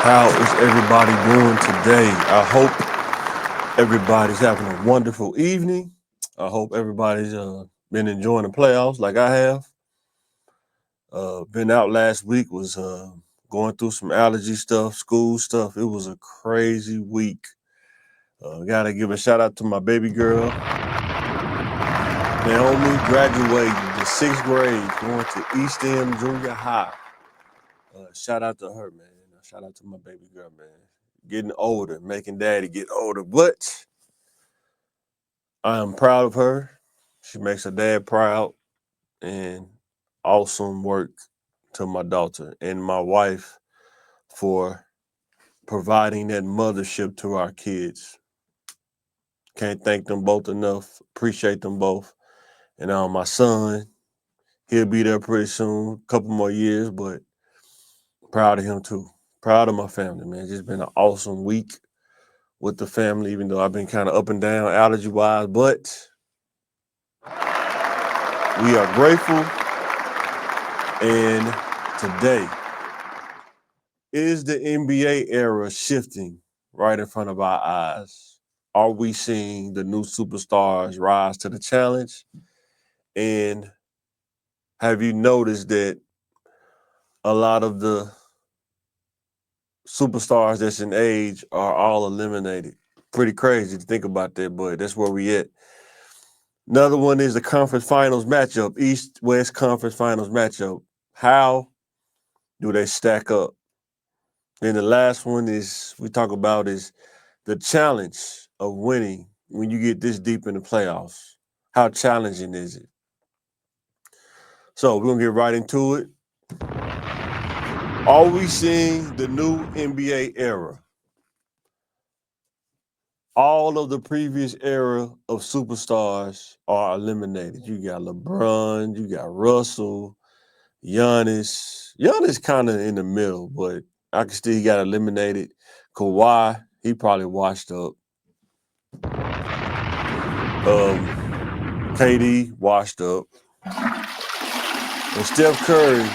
How is everybody doing today? I hope everybody's having a wonderful evening. I hope everybody's been enjoying the playoffs like I have. Been out last week, was going through some allergy stuff, school stuff. It was a crazy week. Gotta give a shout out to my baby girl, Naomi, graduating the sixth grade, going to East End Junior High. Shout out to her, man. Shout out to my baby girl, man. Getting older, making daddy get older. But I am proud of her. She makes her dad proud, and awesome work to my daughter and my wife for providing that mothership to our kids. Can't thank them both enough. Appreciate them both. And my son, he'll be there pretty soon, a couple more years, but proud of him too. Proud of my family, man. Just been an awesome week with the family, even though I've been kind of up and down allergy wise, but we are grateful. And today is the NBA era shifting right in front of our eyes. Are we seeing the new superstars rise to the challenge? And have you noticed that a lot of the superstars that's in age are all eliminated? Pretty crazy to think about that, but that's where we at. Another one is the conference finals matchup, East-West conference finals matchup. How do they stack up? And the last one is we talk about is the challenge of winning when you get this deep in the playoffs. How challenging is it? So we're going to get right into it. Are we seeing the new NBA era? All of the previous era of superstars are eliminated. You got LeBron, you got Russell, Giannis. Giannis kind of in the middle, but I can still he got eliminated. Kawhi, he probably washed up. KD washed up. And Steph Curry,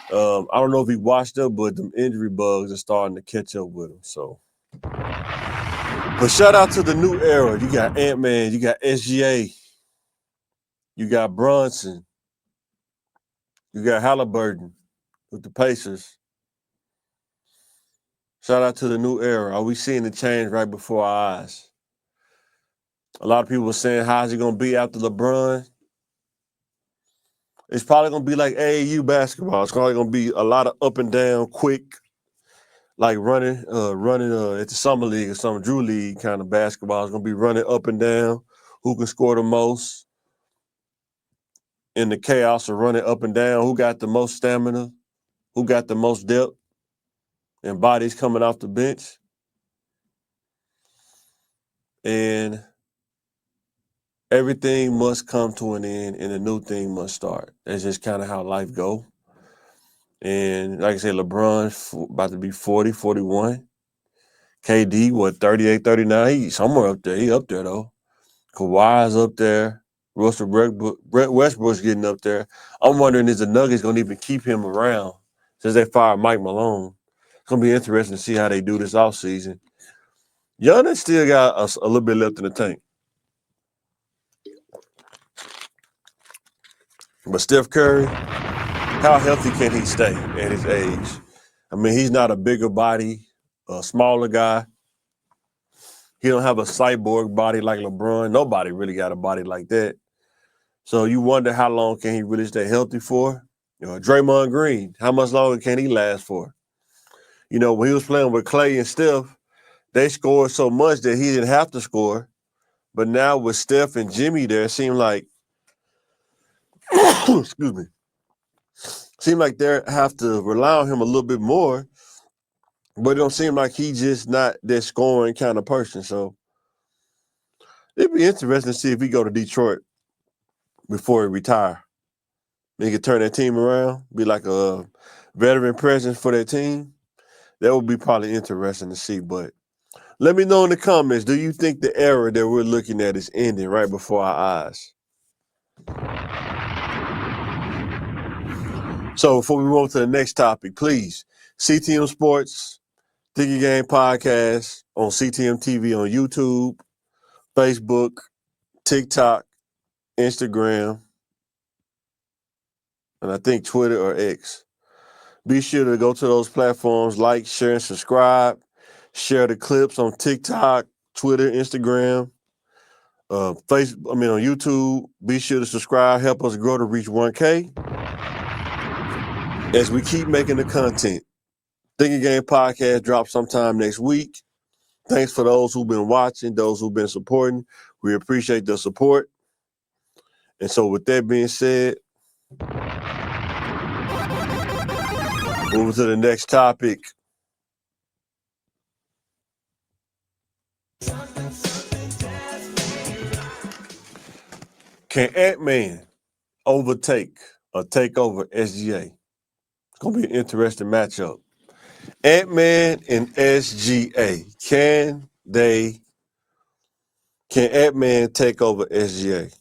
I don't know if he washed up, but the injury bugs are starting to catch up with him. So, but shout out to the new era. You got Ant-Man, you got SGA, you got Brunson, you got Halliburton with the Pacers. Shout out to the new era. Are we seeing the change right before our eyes? A lot of people were saying, how's it going to be after LeBron? It's probably going to be like AAU basketball. It's probably going to be a lot of up and down, quick, like running at the summer league or some Drew League kind of basketball. It's going to be running up and down, who can score the most in the chaos of running up and down, who got the most stamina, who got the most depth and bodies coming off the bench. And everything must come to an end and a new thing must start. That's just kind of how life go. And like I said, LeBron about to be 40, 41. KD, 38, 39? He's somewhere up there. He up there, though. Kawhi's up there. Russell Westbrook's getting up there. I'm wondering, is the Nuggets going to even keep him around since they fired Mike Malone? It's going to be interesting to see how they do this offseason. Giannis still got a little bit left in the tank. But Steph Curry, how healthy can he stay at his age? I mean, he's not a bigger body, a smaller guy. He don't have a cyborg body like LeBron. Nobody really got a body like that. So you wonder how long can he really stay healthy for? Draymond Green, how much longer can he last for? When he was playing with Clay and Steph, they scored so much that he didn't have to score. But now with Steph and Jimmy there, it seemed like, excuse me, seem like they have to rely on him a little bit more. But it don't seem like he's just not that scoring kind of person. So it'd be interesting to see if he go to Detroit before he retire. He could turn that team around, be like a veteran presence for that team. That would be probably interesting to see. But let me know in the comments, do you think the era that we're looking at is ending right before our eyes? So before we move to the next topic, please CTM Sports, Thinking Game Podcast on CTMTV on YouTube, Facebook, TikTok, Instagram, and I think Twitter or X. Be sure to go to those platforms, like, share, and subscribe. Share the clips on TikTok, Twitter, Instagram, on YouTube. Be sure to subscribe. Help us grow to reach 1K as we keep making the content. Thinking Game Podcast drops sometime next week. Thanks for those who've been watching, those who've been supporting. We appreciate the support. And so with that being said, moving to the next topic. Can Ant-Man overtake or take over SGA? It's going to be an interesting matchup. Ant-Man and SGA. Can Ant-Man take over SGA?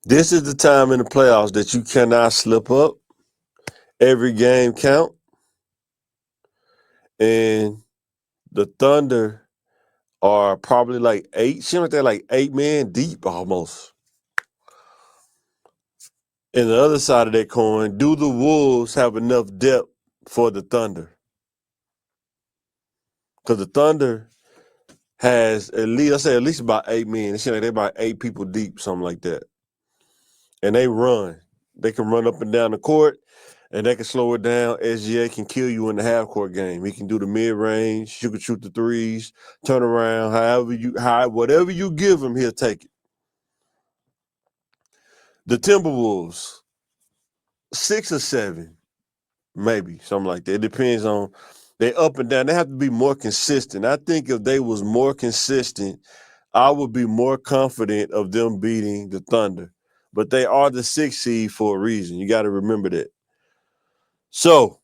This is the time in the playoffs that you cannot slip up. Every game count. And the Thunder are probably like seems like they're like 8 men deep almost. And the other side of that coin, do the Wolves have enough depth for the Thunder? Because the Thunder has at least about 8 men. It seems like they're about 8 people deep, something like that. And they run. They can run up and down the court, and they can slow it down. SGA can kill you in the half-court game. He can do the mid-range. You can shoot the threes, turn around. Whatever you give him, he'll take it. The Timberwolves, 6 or 7, maybe, something like that. It depends on, they up and down. They have to be more consistent. I think if they was more consistent, I would be more confident of them beating the Thunder. But they are the 6th seed for a reason. You got to remember that. So,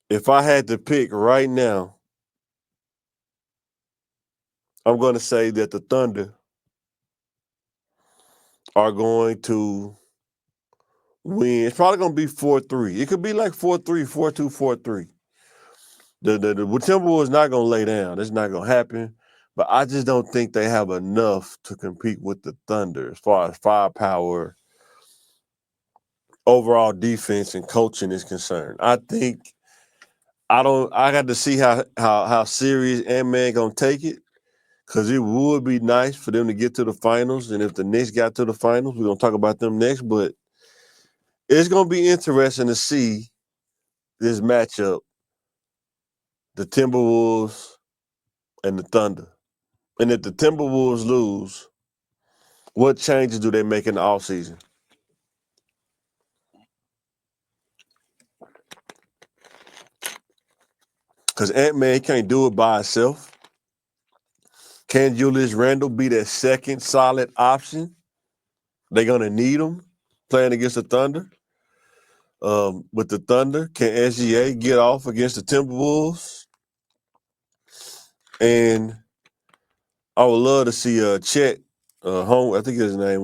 if I had to pick right now, I'm going to say that the Thunder are going to win. It's probably going to be 4-3. It could be like 4-3, 4-2, 4-3. The Timberwolves is not going to lay down. It's not going to happen. But I just don't think they have enough to compete with the Thunder as far as firepower, overall defense, and coaching is concerned. I got to see how serious Ant-Man going to take it, because it would be nice for them to get to the finals. And if the Knicks got to the finals, we're going to talk about them next. But it's going to be interesting to see this matchup, the Timberwolves and the Thunder. And if the Timberwolves lose, what changes do they make in the offseason? Because Ant-Man can't do it by himself. Can Julius Randle be that second solid option? They're going to need him playing against the Thunder. With the Thunder, can SGA get off against the Timberwolves? And I would love to see Chet, I think his name,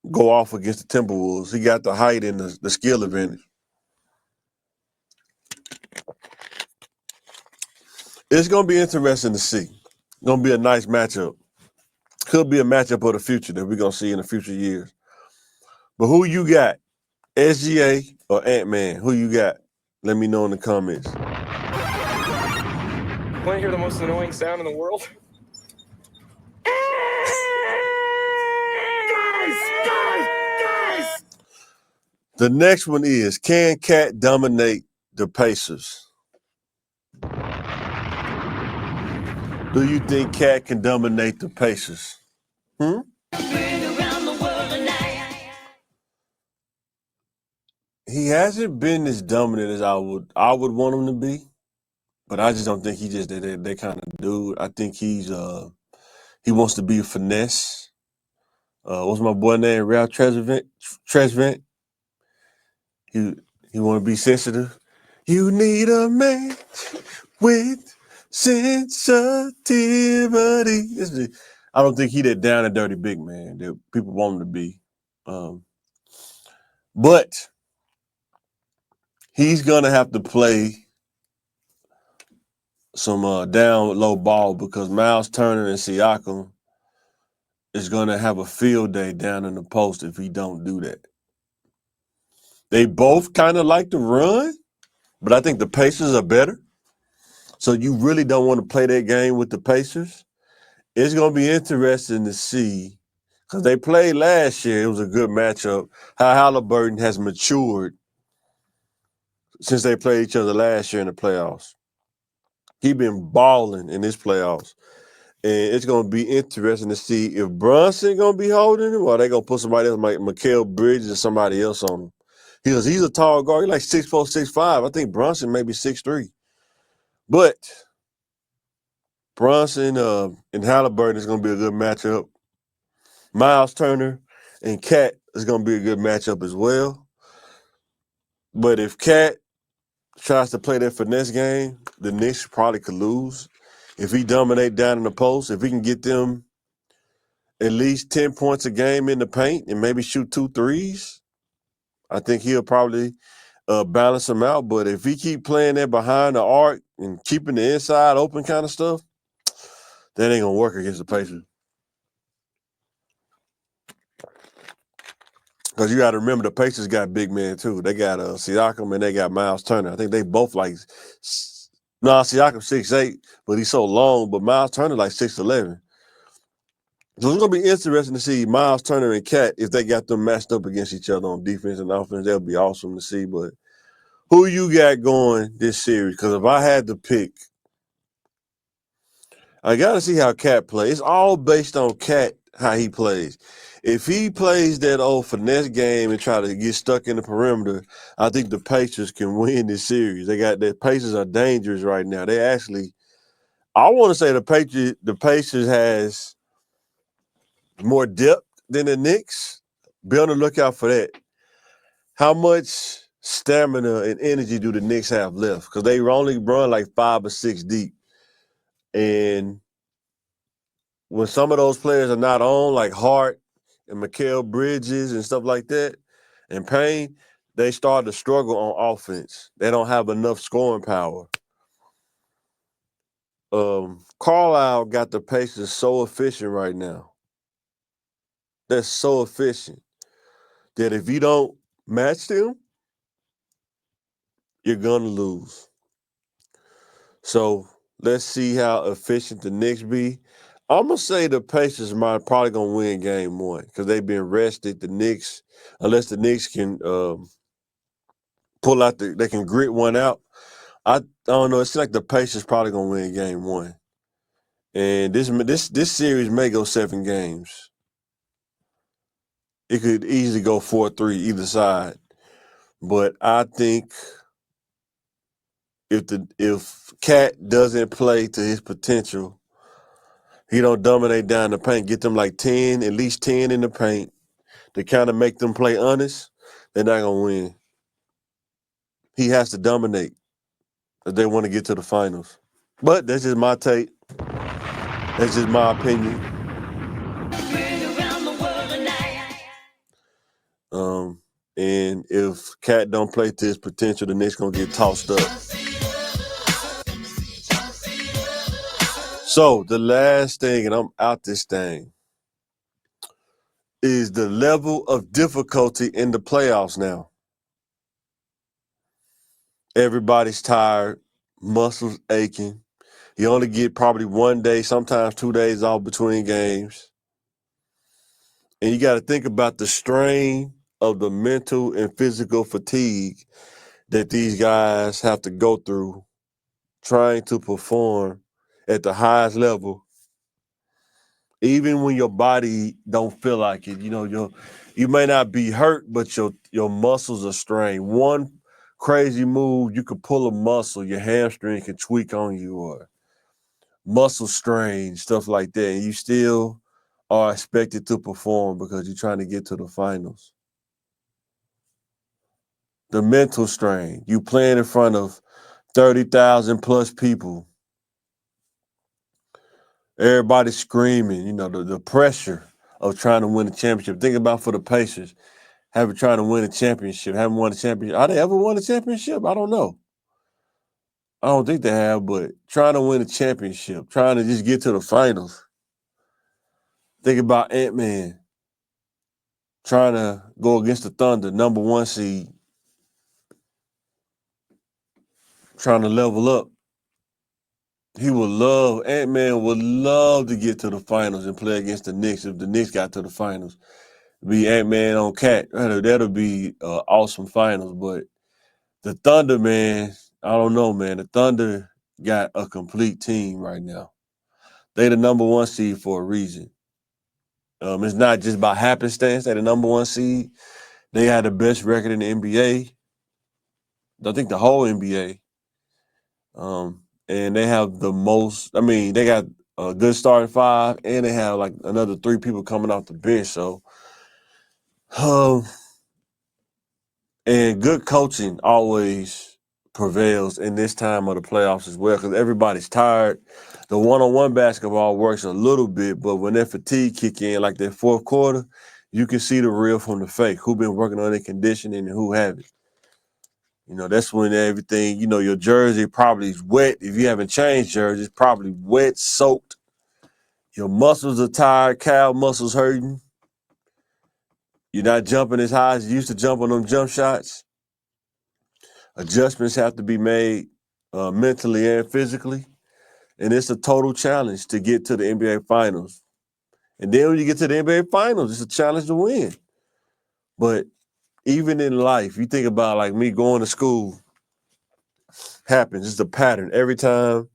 go off against the Timberwolves. He got the height and the skill advantage. It's going to be interesting to see. It's going to be a nice matchup. Could be a matchup of the future that we're going to see in the future years. But who you got? SGA or Ant-Man? Who you got? Let me know in the comments. Want to hear the most annoying sound in the world? Guys! The next one is, can Cat dominate the Pacers? Do you think Cat can dominate the Pacers? He hasn't been as dominant as I would want him to be, but I just don't think he just that kind of dude. I think he wants to be a finesse. What's my boy name? Ralph Tresvant. He want to be sensitive. You need a man with sensitivity. I don't think he that down and dirty big man that people want him to be. But he's gonna have to play some down low ball because Miles Turner and Siakam is gonna have a field day down in the post if he don't do that. They both kind of like to run, but I think the Pacers are better. So you really don't want to play that game with the Pacers. It's gonna be interesting to see because they played last year. It was a good matchup. How Halliburton has matured since they played each other last year in the playoffs. He been balling in this playoffs. And it's going to be interesting to see if Brunson going to be holding him or they going to put somebody else like Mikal Bridges or somebody else on him. He's a tall guard. He's like 6'4", 6'5". I think Brunson may be 6'3". But Brunson and Halliburton is going to be a good matchup. Miles Turner and Cat is going to be a good matchup as well. But if Cat tries to play that finesse game, the Knicks probably could lose. If he dominate down in the post, if he can get them at least 10 points a game in the paint and maybe shoot 2 threes, I think he'll probably balance them out. But if he keep playing that behind the arc and keeping the inside open kind of stuff, that ain't going to work against the Pacers. Because you got to remember the Pacers got big men too. They got Siakam and they got Miles Turner. I think they both like Siakam 6'8", but he's so long. But Miles Turner like 6'11". So it's going to be interesting to see Miles Turner and Cat, if they got them matched up against each other on defense and offense. That'll be awesome to see. But who you got going this series? Because if I had to pick, I got to see how Cat plays. It's all based on Cat, how he plays. If he plays that old finesse game and try to get stuck in the perimeter, I think the Pacers can win this series. The Pacers are dangerous right now. They actually, I want to say the Pacers has more depth than the Knicks. Be on the lookout for that. How much stamina and energy do the Knicks have left? Because they only run like 5 or 6 deep. And when some of those players are not on, like Hart and Mikal Bridges and stuff like that, and Payne, they start to struggle on offense. They don't have enough scoring power. Carlisle got the Pacers so efficient right now. They're so efficient that if you don't match them, you're going to lose. So let's see how efficient the Knicks be. I'm going to say the Pacers might probably going to win game 1 because they've been rested. The Knicks, unless the Knicks can pull out they can grit one out. I don't know. It seems like the Pacers probably going to win game 1. And this series may go 7 games. It could easily go 4-3 either side. But I think if Cat doesn't play to his potential, he don't dominate down the paint, get them like 10, at least 10 in the paint to kind of make them play honest, they're not going to win. He has to dominate if they want to get to the finals. But that's just my take. That's just my opinion. And if Cat don't play to his potential, the Knicks going to get tossed up. So the last thing, and I'm out this thing, is the level of difficulty in the playoffs now. Everybody's tired, muscles aching. You only get probably 1 day, sometimes 2 days off between games. And you got to think about the strain of the mental and physical fatigue that these guys have to go through trying to perform at the highest level. Even when your body don't feel like it, you may not be hurt, but your muscles are strained. One crazy move, you could pull a muscle, your hamstring can tweak on you, or muscle strain, stuff like that. And you still are expected to perform because you're trying to get to the finals. The mental strain, you playing in front of 30,000 plus people. Everybody screaming, the pressure of trying to win the championship. Think about for the Pacers, trying to win a championship. Haven't won a championship. Have they ever won a championship? I don't know. I don't think they have, but trying to win a championship, trying to just get to the finals. Think about Ant-Man trying to go against the Thunder, number 1 seed, trying to level up. Ant-Man would love to get to the finals and play against the Knicks if the Knicks got to the finals. Be Ant-Man on Cat. That'll be awesome finals. But the Thunder, man, I don't know, man. The Thunder got a complete team right now. They the number 1 seed for a reason. It's not just by happenstance. They the number 1 seed. They had the best record in the NBA. I think the whole NBA. And they have the most. I mean, they got a good starting 5, and they have like another 3 people coming off the bench. So, and good coaching always prevails in this time of the playoffs as well, because everybody's tired. The one-on-one basketball works a little bit, but when that fatigue kick in, like that fourth quarter, you can see the real from the fake. Who been working on their conditioning and who haven't. That's when everything, your jersey probably is wet. If you haven't changed jerseys, probably wet, soaked. Your muscles are tired, calf muscles hurting. You're not jumping as high as you used to jump on them jump shots. Adjustments have to be made mentally and physically. And it's a total challenge to get to the NBA Finals. And then when you get to the NBA Finals, it's a challenge to win. But even in life, you think about like me going to school, happens. It's a pattern. Every time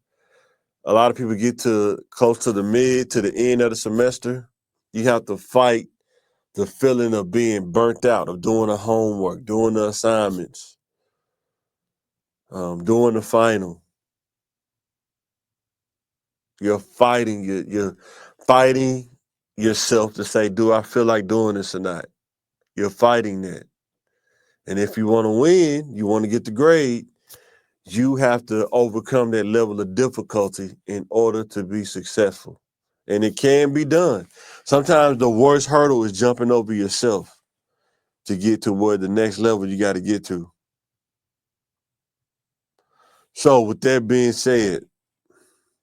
a lot of people get to close to the end of the semester, you have to fight the feeling of being burnt out, of doing the homework, doing the assignments, doing the final. You're fighting yourself to say, do I feel like doing this or not? You're fighting that. And if you want to win, you want to get the grade, you have to overcome that level of difficulty in order to be successful. And it can be done. Sometimes the worst hurdle is jumping over yourself to get to where the next level you got to get to. So with that being said,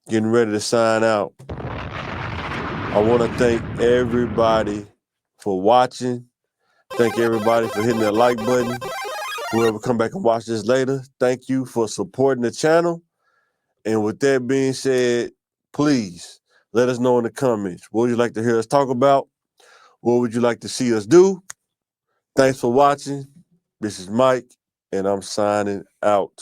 getting ready to sign out, I want to thank everybody for watching. Thank everybody for hitting that like button. Whoever come back and watch this later, thank you for supporting the channel. And with that being said, please let us know in the comments. What would you like to hear us talk about? What would you like to see us do? Thanks for watching. This is Mike, and I'm signing out.